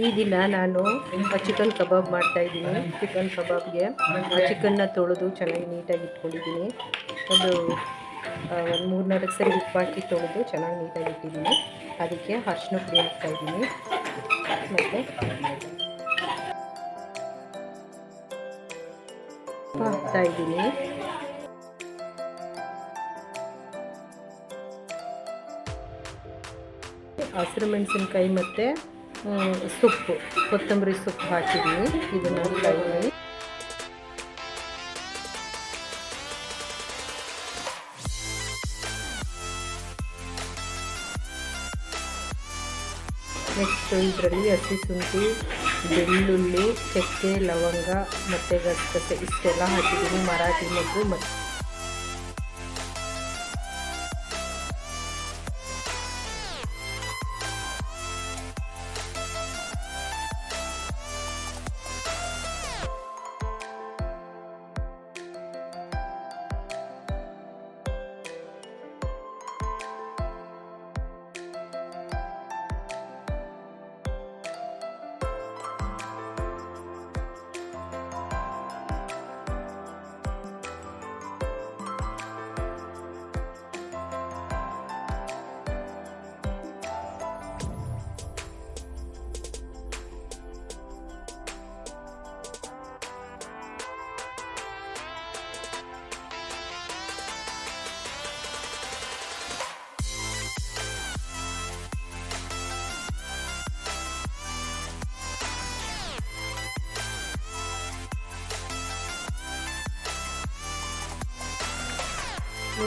ಈ ದಿನ ನಾನು ಚಿಕನ್ ಕಬಾಬ್ ಮಾಡ್ತಾಯಿದ್ದೀನಿ. ಚಿಕನ್ ಕಬಾಬ್ಗೆ ಚಿಕನ್ನ ತೊಳೆದು ಚೆನ್ನಾಗಿ ನೀಟಾಗಿ ಇಟ್ಕೊಂಡಿದ್ದೀನಿ. ಒಂದು 3-4 ಸರಿ ಉಪ್ಪು ಹಾಕಿ ತೊಳೆದು ಚೆನ್ನಾಗಿ ನೀಟಾಗಿ ಇಟ್ಟಿದ್ದೀನಿ. ಅದಕ್ಕೆ ಅರಿಶಿನ ಪುಡಿ ಹಾಕ್ತಾಯಿದ್ದೀನಿ ಮತ್ತು ಹಾಕ್ತಾಯಿದ್ದೀನಿ. ಹಸಿರು ಮೆಣಸಿನ್ಕಾಯಿ ಮತ್ತು ಸೊಪ್ಪು, ಕೊತ್ತಂಬರಿ ಸೊಪ್ಪು ಹಾಕಿದ್ದೀನಿ. ಇದನ್ನು ಹಾಕ್ತಾಯಿದ್ದೀನಿ. ನೆಕ್ಸ್ಟ್ ಇದರಲ್ಲಿ ಹಸಿ ಶುಂಠಿ, ಬೆಳ್ಳುಳ್ಳಿ, ಚಕ್ಕೆ, ಲವಂಗ ಮತ್ತು ಗಸಗಸೆ ಇಷ್ಟೆಲ್ಲ ಹಾಕಿದ್ದೀನಿ. ಮರಾಠಿ ಮೊಗ್ಗು ಮತ್ತು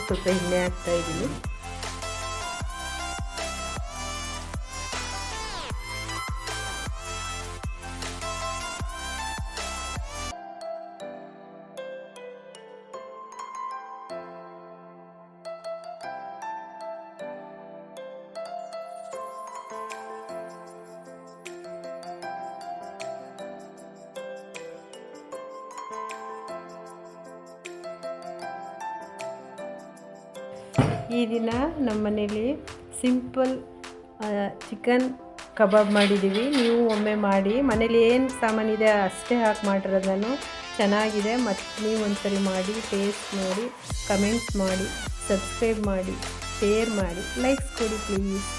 ಸ್ವಲ್ಪ ಎಣ್ಣೆ ಹಾಕ್ತಾಯಿದ್ದೀನಿ. ಈ ದಿನ ನಮ್ಮ ಮನೇಲಿ ಸಿಂಪಲ್ ಚಿಕನ್ ಕಬಾಬ್ ಮಾಡಿದ್ದೀವಿ. ನೀವು ಒಮ್ಮೆ ಮಾಡಿ. ಮನೇಲಿ ಏನು ಸಾಮಾನಿದೆ ಅಷ್ಟೇ ಹಾಕಿ ಮಾಡಿರೋದು ನಾನು. ಚೆನ್ನಾಗಿದೆ. ಮತ್ತು ನೀವು ಒಂದ್ಸರಿ ಮಾಡಿ ಟೇಸ್ಟ್ ನೋಡಿ, ಕಮೆಂಟ್ಸ್ ಮಾಡಿ, ಸಬ್ಸ್ಕ್ರೈಬ್ ಮಾಡಿ, ಶೇರ್ ಮಾಡಿ, ಲೈಕ್ಸ್ ಕೊಡಿ ಪ್ಲೀಸ್.